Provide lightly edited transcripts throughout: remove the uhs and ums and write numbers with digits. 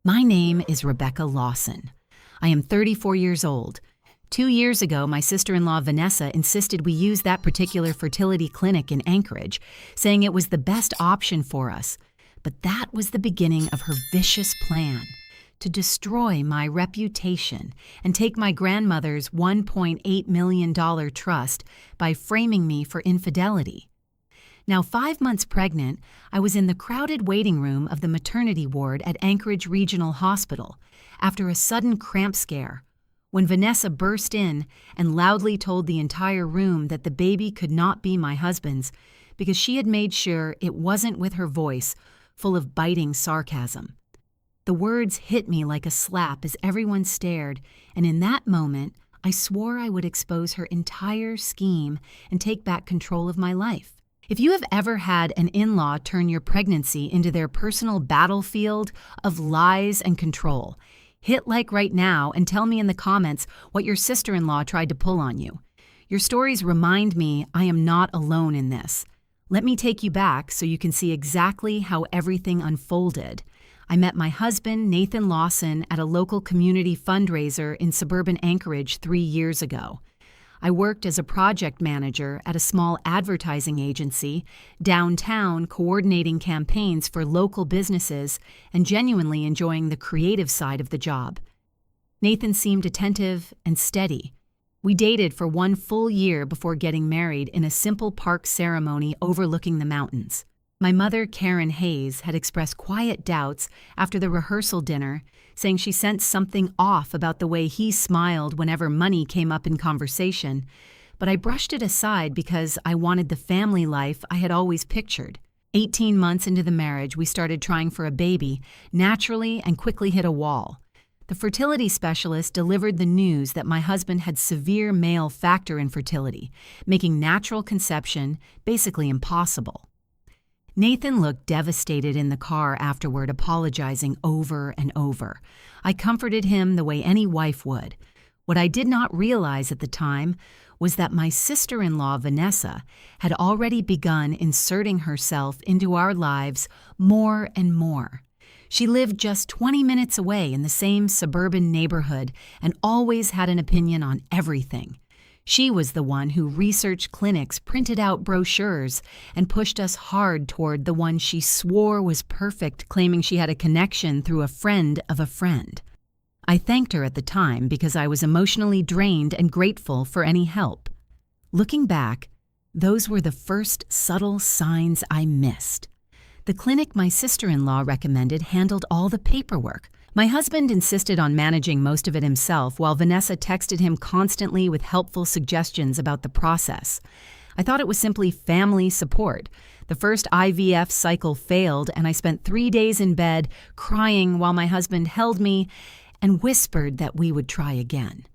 My name is Rebecca Lawson. I am 34 years old. 2 years ago, my sister-in-law Vanessa insisted we use that particular fertility clinic in Anchorage, saying it was the best option for us. But that was the beginning of her vicious plan to destroy my reputation and take my grandmother's $1.8 million trust by framing me for infidelity. Now 5 months pregnant, I was in the crowded waiting room of the maternity ward at Anchorage Regional Hospital after a sudden cramp scare, when Vanessa burst in and loudly told the entire room that the baby could not be my husband's because she had made sure it wasn't, with her voice full of biting sarcasm. The words hit me like a slap as everyone stared, and in that moment, I swore I would expose her entire scheme and take back control of my life. If you have ever had an in-law turn your pregnancy into their personal battlefield of lies and control, hit like right now and tell me in the comments what your sister-in-law tried to pull on you. Your stories remind me I am not alone in this. Let me take you back so you can see exactly how everything unfolded. I met my husband, Nathan Lawson, at a local community fundraiser in suburban Anchorage 3 years ago. I worked as a project manager at a small advertising agency downtown, coordinating campaigns for local businesses and genuinely enjoying the creative side of the job. Nathan seemed attentive and steady. We dated for 1 full year before getting married in a simple park ceremony overlooking the mountains. My mother, Karen Hayes, had expressed quiet doubts after the rehearsal dinner, saying she sensed something off about the way he smiled whenever money came up in conversation, but I brushed it aside because I wanted the family life I had always pictured. 18 months into the marriage, we started trying for a baby, naturally and quickly hit a wall. The fertility specialist delivered the news that my husband had severe male factor infertility, making natural conception basically impossible. Nathan looked devastated in the car afterward, apologizing over and over. I comforted him the way any wife would. What I did not realize at the time was that my sister-in-law, Vanessa, had already begun inserting herself into our lives more and more. She lived just 20 minutes away in the same suburban neighborhood and always had an opinion on everything. She was the one who researched clinics, printed out brochures, and pushed us hard toward the one she swore was perfect, claiming she had a connection through a friend of a friend. I thanked her at the time because I was emotionally drained and grateful for any help. Looking back, those were the first subtle signs I missed. The clinic my sister-in-law recommended handled all the paperwork. My husband insisted on managing most of it himself, while Vanessa texted him constantly with helpful suggestions about the process. I thought it was simply family support. The first IVF cycle failed, and I spent 3 days in bed crying while my husband held me and whispered that we would try again.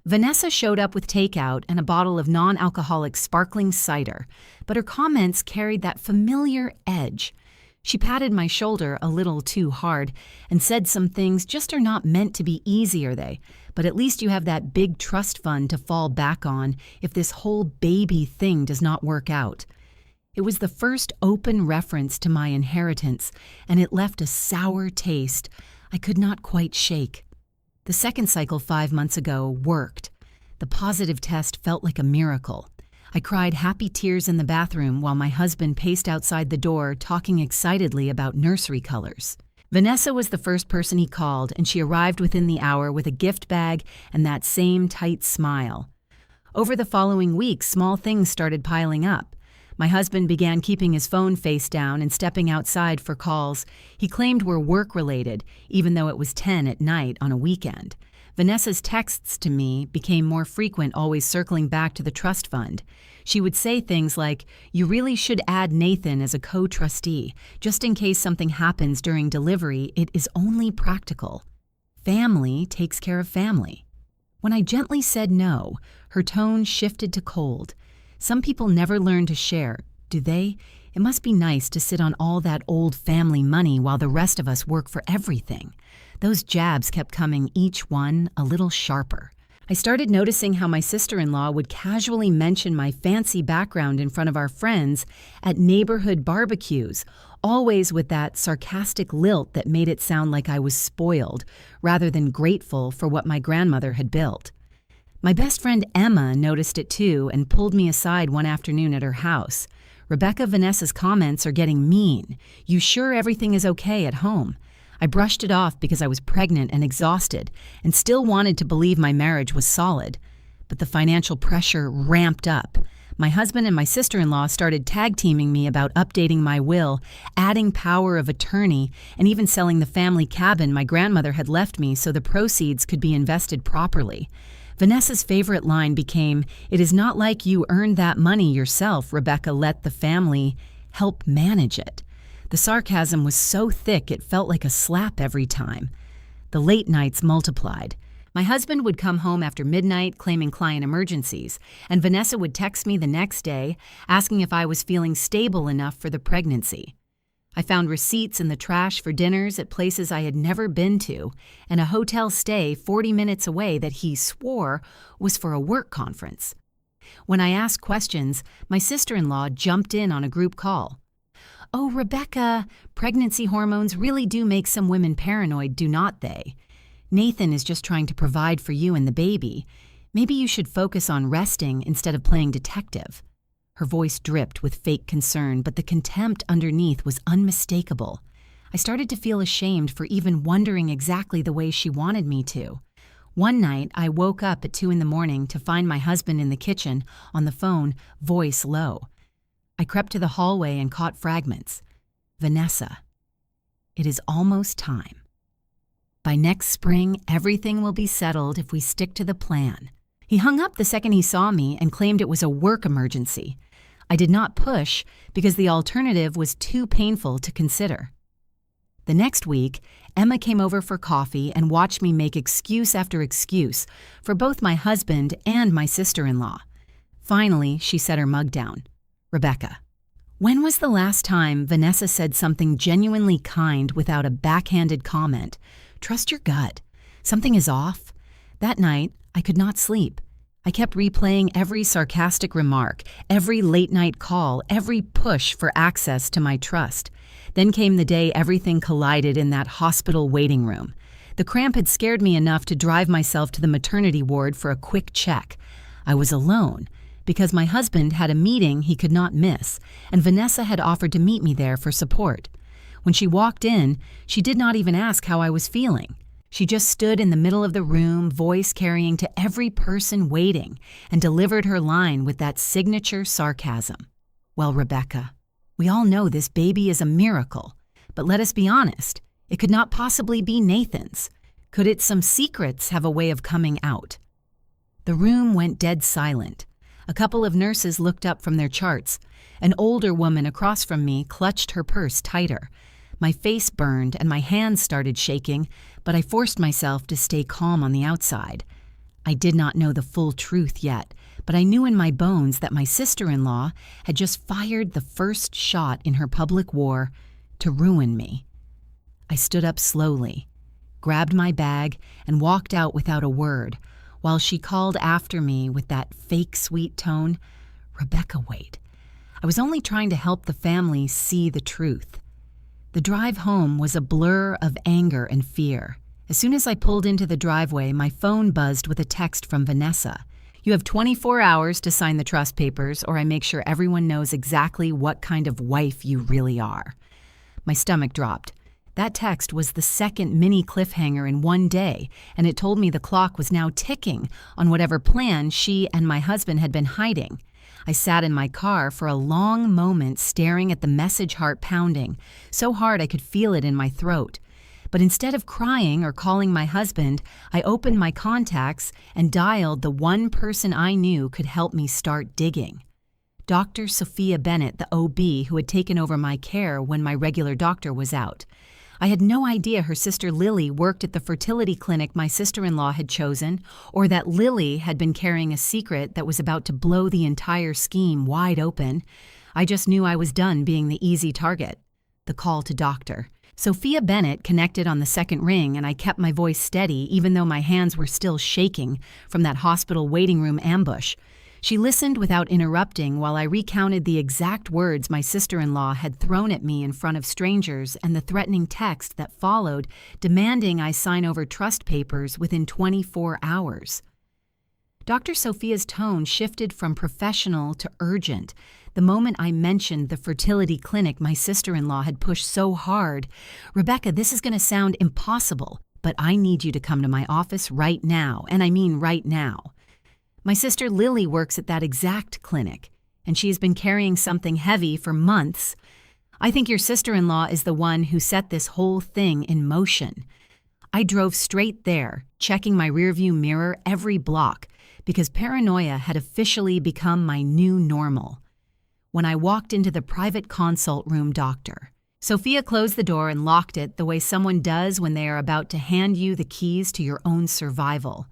Vanessa showed up with takeout and a bottle of non-alcoholic sparkling cider, but her comments carried that familiar edge. She patted my shoulder a little too hard and said some things just are not meant to be easy, are they? But at least you have that big trust fund to fall back on if this whole baby thing does not work out. It was the first open reference to my inheritance, and it left a sour taste I could not quite shake. The second cycle 5 months ago worked. The positive test felt like a miracle. I cried happy tears in the bathroom while my husband paced outside the door talking excitedly about nursery colors. Vanessa was the first person he called, and she arrived within the hour with a gift bag and that same tight smile. Over the following weeks, small things started piling up. My husband began keeping his phone face down and stepping outside for calls he claimed were work-related, even though it was 10 at night on a weekend. Vanessa's texts to me became more frequent, always circling back to the trust fund. She would say things like, "You really should add Nathan as a co-trustee. Just in case something happens during delivery, it is only practical. Family takes care of family." When I gently said no, her tone shifted to cold. Some people never learn to share, do they? It must be nice to sit on all that old family money while the rest of us work for everything. Those jabs kept coming, each one a little sharper. I started noticing how my sister-in-law would casually mention my fancy background in front of our friends at neighborhood barbecues, always with that sarcastic lilt that made it sound like I was spoiled, rather than grateful for what my grandmother had built. My best friend Emma noticed it too and pulled me aside one afternoon at her house. "Rebecca, Vanessa's comments are getting mean. You sure everything is okay at home?" I brushed it off because I was pregnant and exhausted and still wanted to believe my marriage was solid. But the financial pressure ramped up. My husband and my sister-in-law started tag-teaming me about updating my will, adding power of attorney, and even selling the family cabin my grandmother had left me so the proceeds could be invested properly. Vanessa's favorite line became, "It is not like you earned that money yourself, Rebecca. Let the family help manage it." The sarcasm was so thick it felt like a slap every time. The late nights multiplied. My husband would come home after midnight claiming client emergencies, and Vanessa would text me the next day asking if I was feeling stable enough for the pregnancy. I found receipts in the trash for dinners at places I had never been to, and a hotel stay 40 minutes away that he swore was for a work conference. When I asked questions, my sister-in-law jumped in on a group call. "Oh, Rebecca, pregnancy hormones really do make some women paranoid, do not they? Nathan is just trying to provide for you and the baby. Maybe you should focus on resting instead of playing detective." Her voice dripped with fake concern, but the contempt underneath was unmistakable. I started to feel ashamed for even wondering exactly the way she wanted me to. One night, I woke up at 2 a.m. to find my husband in the kitchen, on the phone, voice low. I crept to the hallway and caught fragments. "Vanessa, it is almost time. By next spring, everything will be settled if we stick to the plan." He hung up the second he saw me and claimed it was a work emergency. I did not push because the alternative was too painful to consider. The next week, Emma came over for coffee and watched me make excuse after excuse for both my husband and my sister-in-law. Finally, she set her mug down. "Rebecca, when was the last time Vanessa said something genuinely kind without a backhanded comment? Trust your gut. Something is off." That night, I could not sleep. I kept replaying every sarcastic remark, every late-night call, every push for access to my trust. Then came the day everything collided in that hospital waiting room. The cramp had scared me enough to drive myself to the maternity ward for a quick check. I was alone, because my husband had a meeting he could not miss, and Vanessa had offered to meet me there for support. When she walked in, she did not even ask how I was feeling. She just stood in the middle of the room, voice carrying to every person waiting, and delivered her line with that signature sarcasm. "Well, Rebecca, we all know this baby is a miracle, but let us be honest, it could not possibly be Nathan's. Could its some secrets have a way of coming out?" The room went dead silent. A couple of nurses looked up from their charts. An older woman across from me clutched her purse tighter. My face burned and my hands started shaking, but I forced myself to stay calm on the outside. I did not know the full truth yet, but I knew in my bones that my sister-in-law had just fired the first shot in her public war to ruin me. I stood up slowly, grabbed my bag, and walked out without a word, while she called after me with that fake sweet tone, "Rebecca, wait. I was only trying to help the family see the truth." The drive home was a blur of anger and fear. As soon as I pulled into the driveway, my phone buzzed with a text from Vanessa. "You have 24 hours to sign the trust papers, or I make sure everyone knows exactly what kind of wife you really are." My stomach dropped. That text was the second mini cliffhanger in one day, and it told me the clock was now ticking on whatever plan she and my husband had been hiding. I sat in my car for a long moment staring at the message heart pounding, so hard I could feel it in my throat. But instead of crying or calling my husband, I opened my contacts and dialed the one person I knew could help me start digging. Dr. Sophia Bennett, the OB who had taken over my care when my regular doctor was out. I had no idea her sister Lily worked at the fertility clinic my sister-in-law had chosen, or that Lily had been carrying a secret that was about to blow the entire scheme wide open. I just knew I was done being the easy target. The call to doctor. Sophia Bennett connected on the second ring, and I kept my voice steady even though my hands were still shaking from that hospital waiting room ambush. She listened without interrupting while I recounted the exact words my sister-in-law had thrown at me in front of strangers and the threatening text that followed, demanding I sign over trust papers within 24 hours. Dr. Sophia's tone shifted from professional to urgent the moment I mentioned the fertility clinic my sister-in-law had pushed so hard. "Rebecca, this is going to sound impossible, but I need you to come to my office right now, and I mean right now. My sister Lily works at that exact clinic, and she has been carrying something heavy for months. I think your sister-in-law is the one who set this whole thing in motion." I drove straight there, checking my rearview mirror every block, because paranoia had officially become my new normal. When I walked into the private consult room, Sophia closed the door and locked it the way someone does when they are about to hand you the keys to your own survival.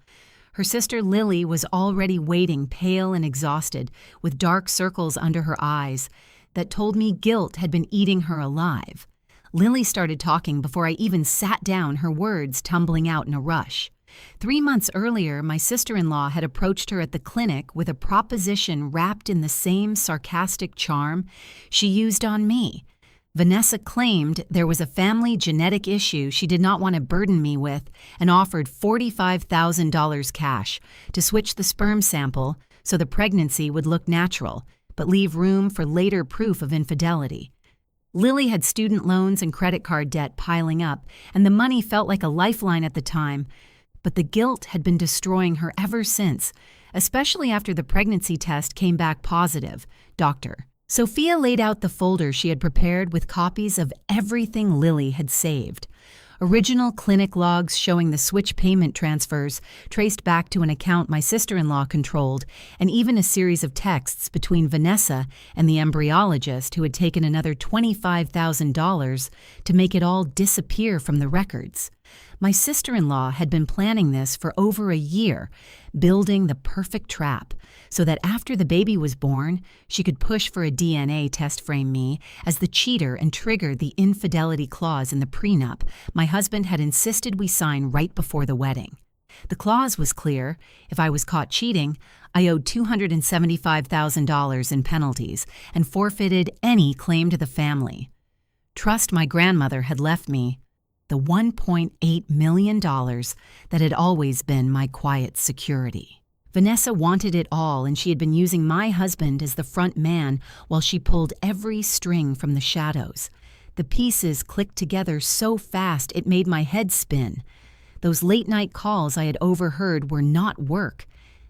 Her sister Lily was already waiting, pale and exhausted, with dark circles under her eyes that told me guilt had been eating her alive. Lily started talking before I even sat down, her words tumbling out in a rush. 3 months earlier, my sister-in-law had approached her at the clinic with a proposition wrapped in the same sarcastic charm she used on me. Vanessa claimed there was a family genetic issue she did not want to burden me with and offered $45,000 cash to switch the sperm sample so the pregnancy would look natural, but leave room for later proof of infidelity. Lily had student loans and credit card debt piling up, and the money felt like a lifeline at the time, but the guilt had been destroying her ever since, especially after the pregnancy test came back positive. Sophia laid out the folder she had prepared with copies of everything Lily had saved. Original clinic logs showing the switch payment transfers traced back to an account my sister-in-law controlled, and even a series of texts between Vanessa and the embryologist who had taken another $25,000 to make it all disappear from the records. My sister-in-law had been planning this for over a year, building the perfect trap, so that after the baby was born, she could push for a DNA test, frame me as the cheater, and trigger the infidelity clause in the prenup my husband had insisted we sign right before the wedding. The clause was clear: if I was caught cheating, I owed $275,000 in penalties and forfeited any claim to the family. Trust my grandmother had left me the $1.8 million that had always been my quiet security. Vanessa wanted it all, and she had been using my husband as the front man while she pulled every string from the shadows. The pieces clicked together so fast it made my head spin. Those late-night calls I had overheard were not work.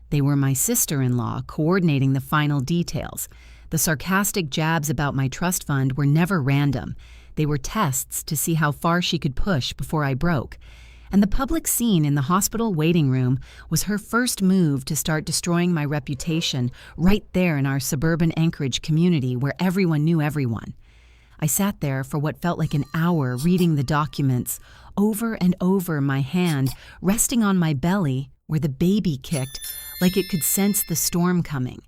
They were my sister-in-law coordinating the final details. The sarcastic jabs about my trust fund were never random. They were tests to see how far she could push before I broke. And the public scene in the hospital waiting room was her first move to start destroying my reputation right there in our suburban Anchorage community where everyone knew everyone. I sat there for what felt like an hour reading the documents, over and over, my hand resting on my belly where the baby kicked like it could sense the storm coming.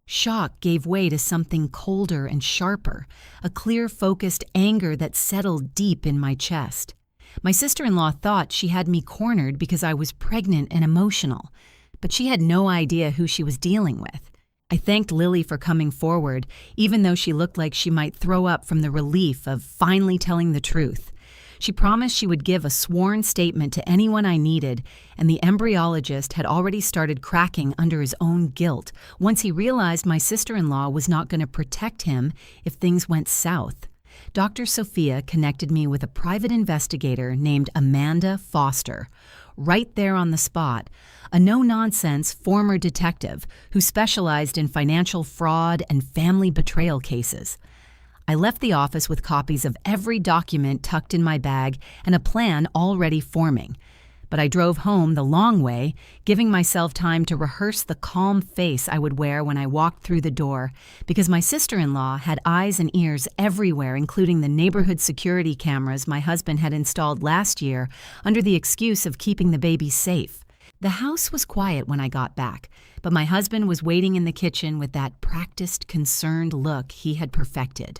Shock gave way to something colder and sharper, a clear, focused anger that settled deep in my chest. My sister-in-law thought she had me cornered because I was pregnant and emotional, but she had no idea who she was dealing with. I thanked Lily for coming forward, even though she looked like she might throw up from the relief of finally telling the truth. She promised she would give a sworn statement to anyone I needed, and the embryologist had already started cracking under his own guilt once he realized my sister-in-law was not going to protect him if things went south. Dr. Sophia connected me with a private investigator named Amanda Foster. Right there on the spot, a no-nonsense former detective who specialized in financial fraud and family betrayal cases. I left the office with copies of every document tucked in my bag and a plan already forming. But I drove home the long way, giving myself time to rehearse the calm face I would wear when I walked through the door, because my sister-in-law had eyes and ears everywhere, including the neighborhood security cameras my husband had installed last year under the excuse of keeping the baby safe. The house was quiet when I got back, but my husband was waiting in the kitchen with that practiced, concerned look he had perfected.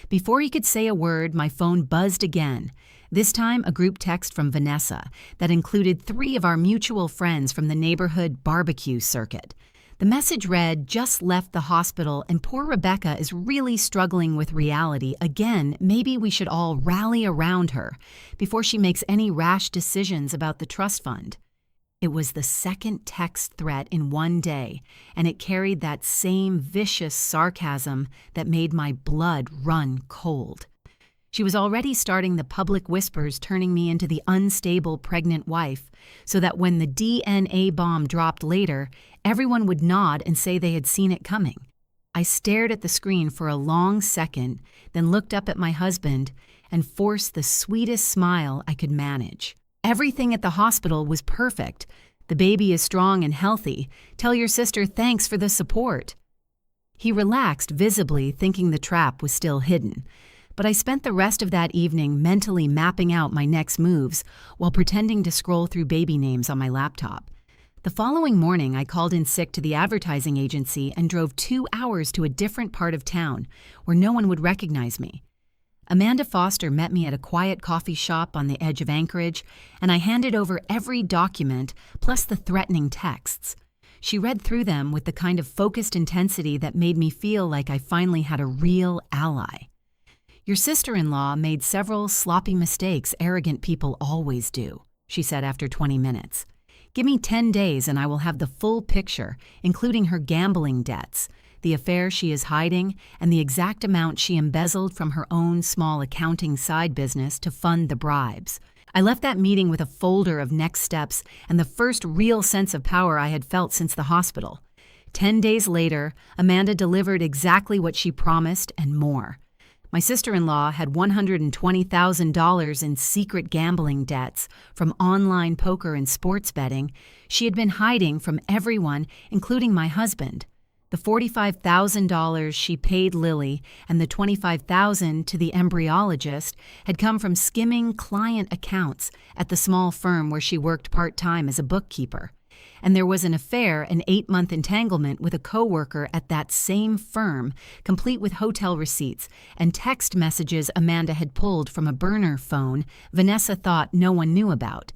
Before he could say a word, my phone buzzed again, This time, a group text from Vanessa that included 3 of our mutual friends from the neighborhood barbecue circuit. The message read, "Just left the hospital and poor Rebecca is really struggling with reality. Again, maybe we should all rally around her before she makes any rash decisions about the trust fund." It was the second text threat in one day, and it carried that same vicious sarcasm that made my blood run cold. She was already starting the public whispers, turning me into the unstable pregnant wife, so that when the DNA bomb dropped later, everyone would nod and say they had seen it coming. I stared at the screen for a long second, then looked up at my husband and forced the sweetest smile I could manage. "Everything at the hospital was perfect. The baby is strong and healthy. Tell your sister thanks for the support." He relaxed visibly, thinking the trap was still hidden. But I spent the rest of that evening mentally mapping out my next moves while pretending to scroll through baby names on my laptop. The following morning, I called in sick to the advertising agency and drove 2 hours to a different part of town where no one would recognize me. Amanda Foster met me at a quiet coffee shop on the edge of Anchorage, and I handed over every document plus the threatening texts. She read through them with the kind of focused intensity that made me feel like I finally had a real ally. "Your sister-in-law made several sloppy mistakes arrogant people always do," she said after 20 minutes. "Give me 10 days and I will have the full picture, including her gambling debts, the affair she is hiding, and the exact amount she embezzled from her own small accounting side business to fund the bribes." I left that meeting with a folder of next steps and the first real sense of power I had felt since the hospital. 10 days later, Amanda delivered exactly what she promised and more. My sister-in-law had $120,000 in secret gambling debts from online poker and sports betting she had been hiding from everyone, including my husband. The $45,000 she paid Lily and the $25,000 to the embryologist had come from skimming client accounts at the small firm where she worked part-time as a bookkeeper. And there was an affair, an 8-month entanglement with a coworker at that same firm, complete with hotel receipts and text messages Amanda had pulled from a burner phone Vanessa thought no one knew about.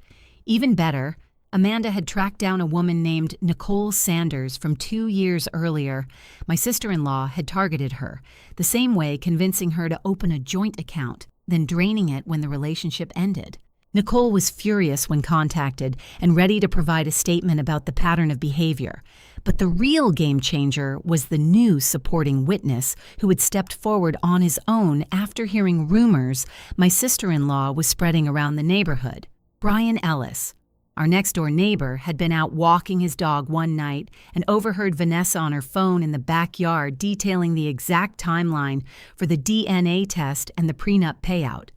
Even better, Amanda had tracked down a woman named Nicole Sanders from 2 years earlier. My sister-in-law had targeted her, the same way convincing her to open a joint account, then draining it when the relationship ended. Nicole was furious when contacted and ready to provide a statement about the pattern of behavior. But the real game changer was the new supporting witness who had stepped forward on his own after hearing rumors my sister-in-law was spreading around the neighborhood. Brian Ellis, our next-door neighbor, had been out walking his dog one night and overheard Vanessa on her phone in the backyard detailing the exact timeline for the DNA test and the prenup payout.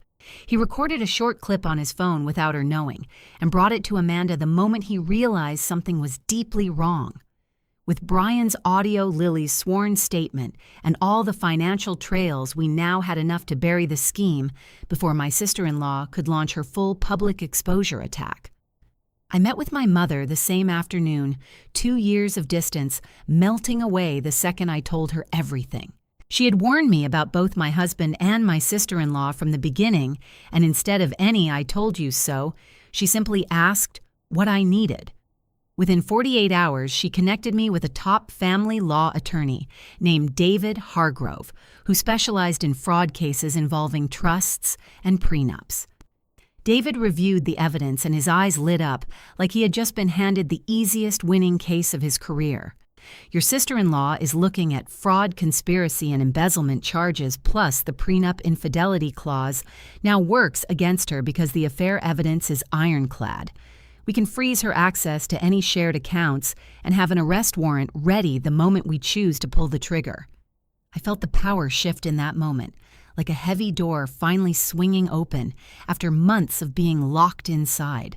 He recorded a short clip on his phone without her knowing and brought it to Amanda the moment he realized something was deeply wrong. With Brian's audio, Lily's sworn statement, and all the financial trails, we now had enough to bury the scheme before my sister-in-law could launch her full public exposure attack. I met with my mother the same afternoon, 2 years of distance melting away the second I told her everything. She had warned me about both my husband and my sister-in-law from the beginning, and instead of any "I told you so," she simply asked what I needed. Within 48 hours, she connected me with a top family law attorney named David Hargrove, who specialized in fraud cases involving trusts and prenups. David reviewed the evidence and his eyes lit up like he had just been handed the easiest winning case of his career. "Your sister-in-law is looking at fraud, conspiracy, and embezzlement charges, plus the prenup infidelity clause now works against her because the affair evidence is ironclad. We can freeze her access to any shared accounts and have an arrest warrant ready the moment we choose to pull the trigger." I felt the power shift in that moment, like a heavy door finally swinging open after months of being locked inside.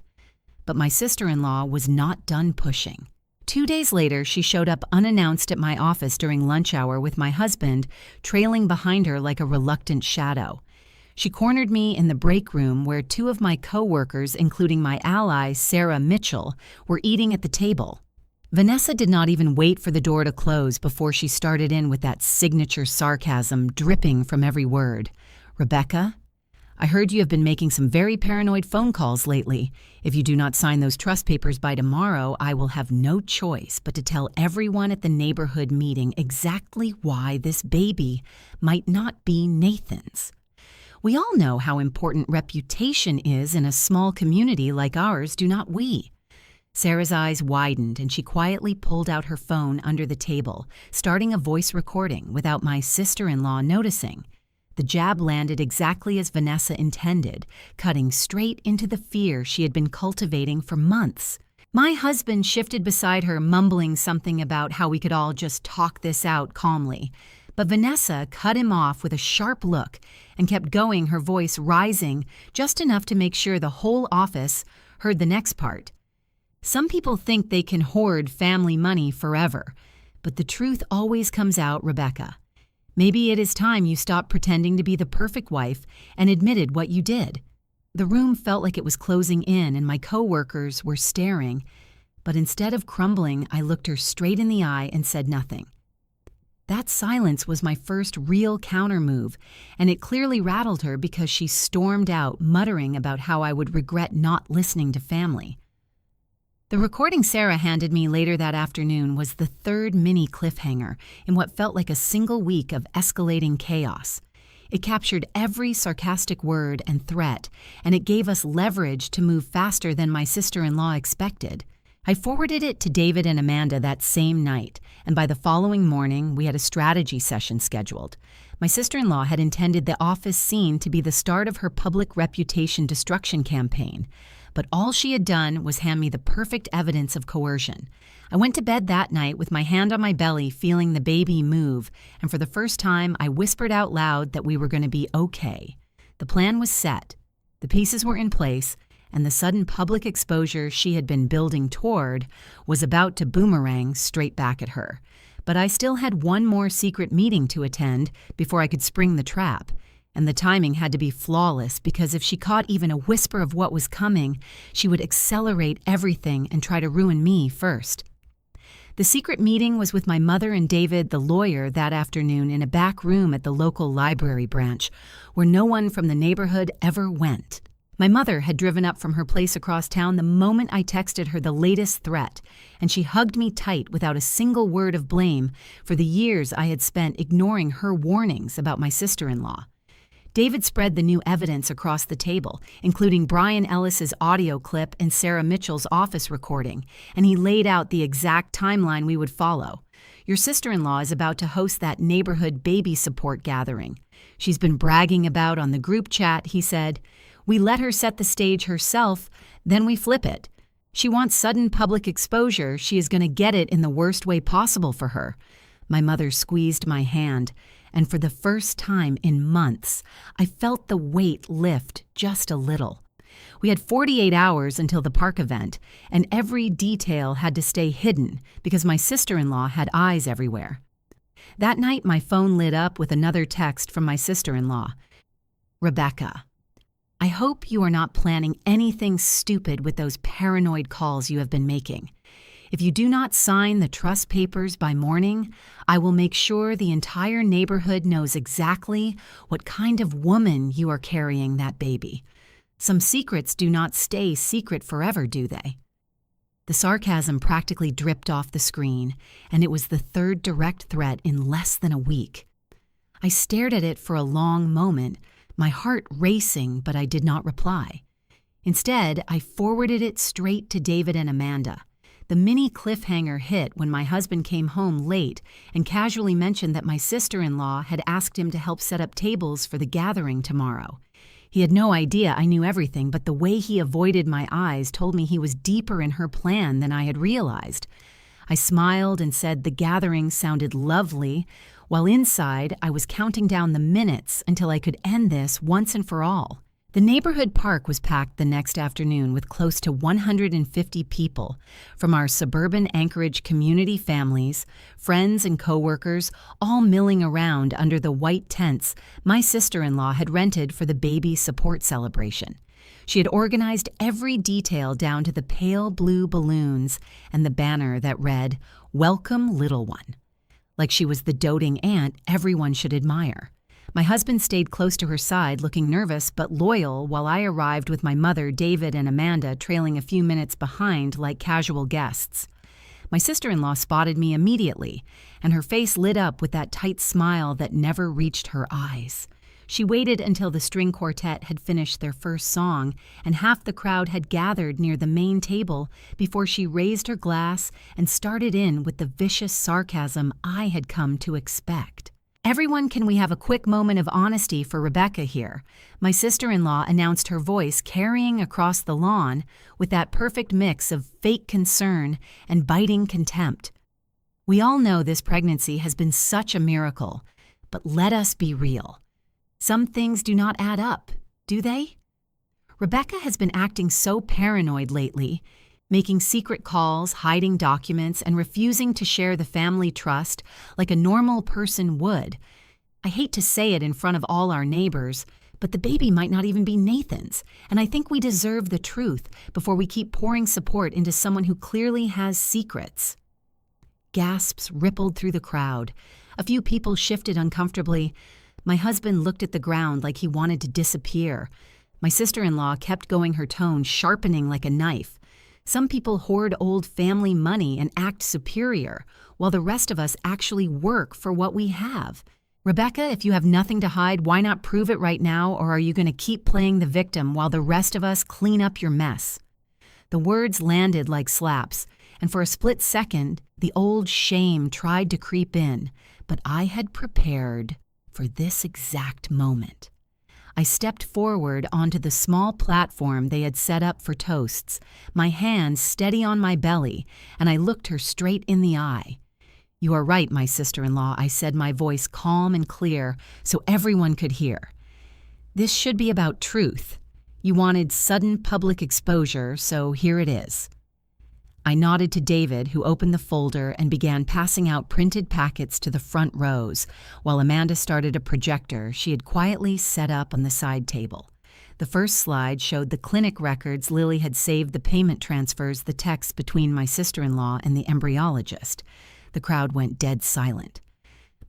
But my sister-in-law was not done pushing. 2 days later, she showed up unannounced at my office during lunch hour with my husband trailing behind her like a reluctant shadow. She cornered me in the break room where 2 of my co-workers, including my ally, Sarah Mitchell, were eating at the table. Vanessa did not even wait for the door to close before she started in with that signature sarcasm dripping from every word. "Rebecca, I heard you have been making some very paranoid phone calls lately. If you do not sign those trust papers by tomorrow, I will have no choice but to tell everyone at the neighborhood meeting exactly why this baby might not be Nathan's. We all know how important reputation is in a small community like ours, do not we? Sarah's eyes widened and she quietly pulled out her phone under the table, starting a voice recording without my sister-in-law noticing. The jab landed exactly as Vanessa intended, cutting straight into the fear she had been cultivating for months. My husband shifted beside her, mumbling something about how we could all just talk this out calmly. But Vanessa cut him off with a sharp look and kept going, her voice rising just enough to make sure the whole office heard the next part. Some people think they can hoard family money forever, but the truth always comes out, Rebecca. Maybe it is time you stopped pretending to be the perfect wife and admitted what you did. The room felt like it was closing in and my coworkers were staring, but instead of crumbling, I looked her straight in the eye and said nothing. That silence was my first real counter move, and it clearly rattled her because she stormed out, muttering about how I would regret not listening to family. The recording Sarah handed me later that afternoon was the third mini cliffhanger in what felt like a single week of escalating chaos. It captured every sarcastic word and threat, and it gave us leverage to move faster than my sister-in-law expected. I forwarded it to David and Amanda that same night, and by the following morning, we had a strategy session scheduled. My sister-in-law had intended the office scene to be the start of her public reputation destruction campaign, but all she had done was hand me the perfect evidence of coercion. I went to bed that night with my hand on my belly, feeling the baby move, and for the first time, I whispered out loud that we were going to be okay. The plan was set, the pieces were in place, and the sudden public exposure she had been building toward was about to boomerang straight back at her. But I still had one more secret meeting to attend before I could spring the trap. And the timing had to be flawless because if she caught even a whisper of what was coming, she would accelerate everything and try to ruin me first. The secret meeting was with my mother and David, the lawyer, that afternoon in a back room at the local library branch, where no one from the neighborhood ever went. My mother had driven up from her place across town the moment I texted her the latest threat, and she hugged me tight without a single word of blame for the years I had spent ignoring her warnings about my sister-in-law. David spread the new evidence across the table, including Brian Ellis's audio clip and Sarah Mitchell's office recording, and he laid out the exact timeline we would follow. Your sister-in-law is about to host that neighborhood baby support gathering. She's been bragging about on the group chat, he said. We let her set the stage herself, then we flip it. She wants sudden public exposure. She is going to get it in the worst way possible for her. My mother squeezed my hand, and for the first time in months, I felt the weight lift just a little. We had 48 hours until the park event, and every detail had to stay hidden because my sister-in-law had eyes everywhere. That night, my phone lit up with another text from my sister-in-law. Rebecca, I hope you are not planning anything stupid with those paranoid calls you have been making. If you do not sign the trust papers by morning, I will make sure the entire neighborhood knows exactly what kind of woman you are carrying that baby. Some secrets do not stay secret forever, do they? The sarcasm practically dripped off the screen, and it was the third direct threat in less than a week. I stared at it for a long moment, my heart racing, but I did not reply. Instead, I forwarded it straight to David and Amanda. The mini cliffhanger hit when my husband came home late and casually mentioned that my sister-in-law had asked him to help set up tables for the gathering tomorrow. He had no idea I knew everything, but the way he avoided my eyes told me he was deeper in her plan than I had realized. I smiled and said the gathering sounded lovely, while inside I was counting down the minutes until I could end this once and for all. The neighborhood park was packed the next afternoon with close to 150 people from our suburban Anchorage community families, friends and coworkers, all milling around under the white tents my sister-in-law had rented for the baby support celebration. She had organized every detail down to the pale blue balloons and the banner that read, "Welcome, little one," like she was the doting aunt everyone should admire. My husband stayed close to her side, looking nervous but loyal, while I arrived with my mother, David, and Amanda trailing a few minutes behind like casual guests. My sister-in-law spotted me immediately, and her face lit up with that tight smile that never reached her eyes. She waited until the string quartet had finished their first song and half the crowd had gathered near the main table before she raised her glass and started in with the vicious sarcasm I had come to expect. "Everyone, can we have a quick moment of honesty for Rebecca here?" My sister-in-law announced, her voice carrying across the lawn with that perfect mix of fake concern and biting contempt. "We all know this pregnancy has been such a miracle, but let us be real. Some things do not add up, do they? Rebecca has been acting so paranoid lately, making secret calls, hiding documents, and refusing to share the family trust like a normal person would. I hate to say it in front of all our neighbors, but the baby might not even be Nathan's, and I think we deserve the truth before we keep pouring support into someone who clearly has secrets." Gasps rippled through the crowd. A few people shifted uncomfortably. My husband looked at the ground like he wanted to disappear. My sister-in-law kept going, her tone sharpening like a knife. "Some people hoard old family money and act superior, while the rest of us actually work for what we have. Rebecca, if you have nothing to hide, why not prove it right now, or are you going to keep playing the victim while the rest of us clean up your mess?" The words landed like slaps, and for a split second, the old shame tried to creep in, but I had prepared for this exact moment. I stepped forward onto the small platform they had set up for toasts, my hands steady on my belly, and I looked her straight in the eye. "You are right, my sister-in-law," I said, my voice calm and clear so everyone could hear. "This should be about truth. You wanted sudden public exposure, so here it is." I nodded to David, who opened the folder and began passing out printed packets to the front rows, while Amanda started a projector she had quietly set up on the side table. The first slide showed the clinic records Lily had saved, the payment transfers, the texts between my sister-in-law and the embryologist. The crowd went dead silent.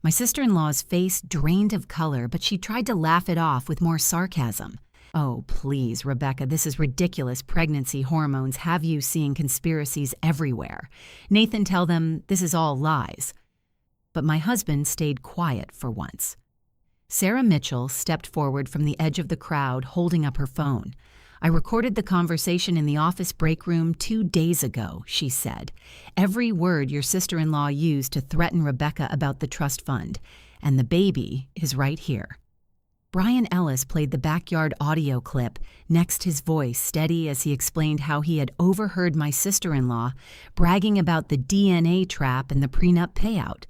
My sister-in-law's face drained of color, but she tried to laugh it off with more sarcasm. "Oh, please, Rebecca, this is ridiculous. Pregnancy hormones have you seeing conspiracies everywhere. Nathan, tell them this is all lies." But my husband stayed quiet for once. Sarah Mitchell stepped forward from the edge of the crowd, holding up her phone. "I recorded the conversation in the office break room 2 days ago," she said. "Every word your sister-in-law used to threaten Rebecca about the trust fund. And the baby is right here." Brian Ellis played the backyard audio clip, next his voice steady as he explained how he had overheard my sister-in-law bragging about the DNA trap and the prenup payout.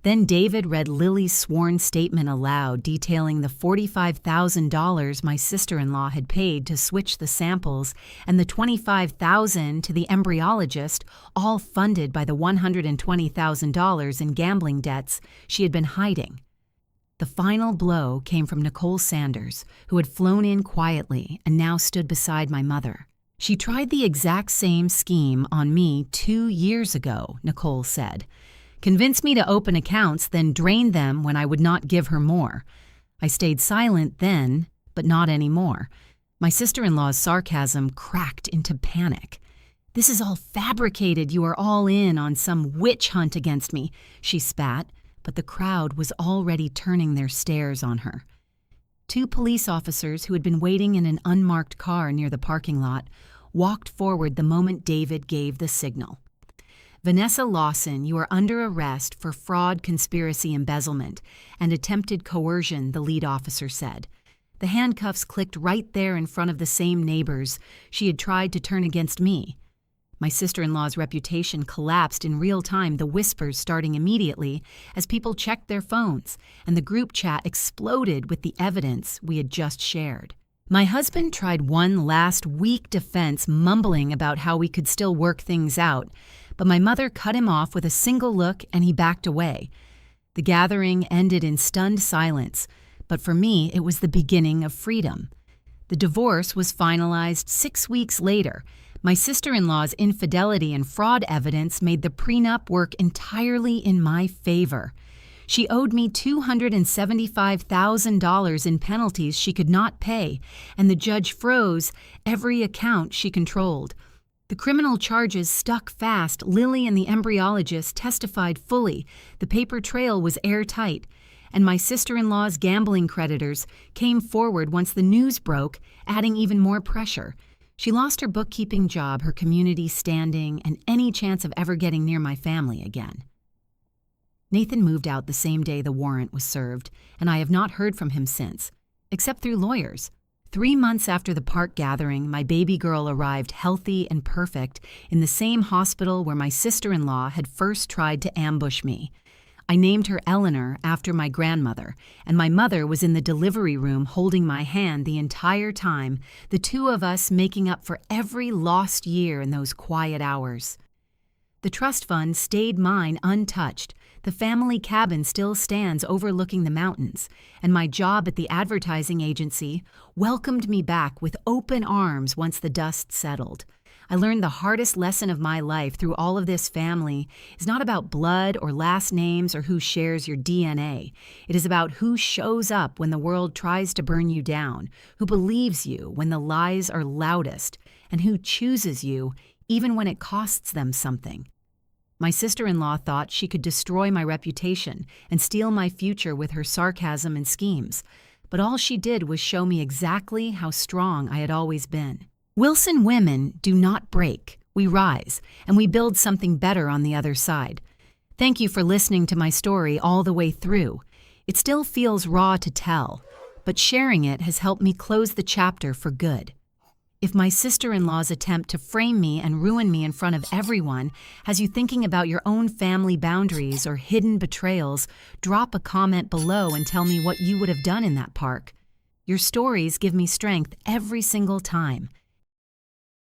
Then David read Lily's sworn statement aloud, detailing the $45,000 my sister-in-law had paid to switch the samples and the $25,000 to the embryologist, all funded by the $120,000 in gambling debts she had been hiding. The final blow came from Nicole Sanders, who had flown in quietly and now stood beside my mother. "She tried the exact same scheme on me 2 years ago," Nicole said. "Convinced me to open accounts, then drained them when I would not give her more. I stayed silent then, but not anymore." My sister-in-law's sarcasm cracked into panic. "This is all fabricated. You are all in on some witch hunt against me," she spat. But the crowd was already turning their stares on her. 2 police officers who had been waiting in an unmarked car near the parking lot walked forward the moment David gave the signal. "Vanessa Lawson, you are under arrest for fraud, conspiracy, embezzlement, and attempted coercion," the lead officer said. The handcuffs clicked right there in front of the same neighbors she had tried to turn against me. My sister-in-law's reputation collapsed in real time, the whispers starting immediately as people checked their phones, and the group chat exploded with the evidence we had just shared. My husband tried one last weak defense, mumbling about how we could still work things out, but my mother cut him off with a single look and he backed away. The gathering ended in stunned silence, but for me it was the beginning of freedom. The divorce was finalized 6 weeks later. My sister-in-law's infidelity and fraud evidence made the prenup work entirely in my favor. She owed me $275,000 in penalties she could not pay, and the judge froze every account she controlled. The criminal charges stuck fast. Lily and the embryologist testified fully. The paper trail was airtight, and my sister-in-law's gambling creditors came forward once the news broke, adding even more pressure. She lost her bookkeeping job, her community standing, and any chance of ever getting near my family again. Nathan moved out the same day the warrant was served, and I have not heard from him since, except through lawyers. 3 months after the park gathering, my baby girl arrived healthy and perfect in the same hospital where my sister-in-law had first tried to ambush me. I named her Eleanor after my grandmother, and my mother was in the delivery room holding my hand the entire time, the two of us making up for every lost year in those quiet hours. The trust fund stayed mine untouched. The family cabin still stands overlooking the mountains, and my job at the advertising agency welcomed me back with open arms once the dust settled. I learned the hardest lesson of my life through all of this family is not about blood or last names or who shares your DNA. It is about who shows up when the world tries to burn you down, who believes you when the lies are loudest, and who chooses you even when it costs them something. My sister-in-law thought she could destroy my reputation and steal my future with her sarcasm and schemes, but all she did was show me exactly how strong I had always been. Wilson women do not break. We rise, and we build something better on the other side. Thank you for listening to my story all the way through. It still feels raw to tell, but sharing it has helped me close the chapter for good. If my sister-in-law's attempt to frame me and ruin me in front of everyone has you thinking about your own family boundaries or hidden betrayals, drop a comment below and tell me what you would have done in that park. Your stories give me strength every single time.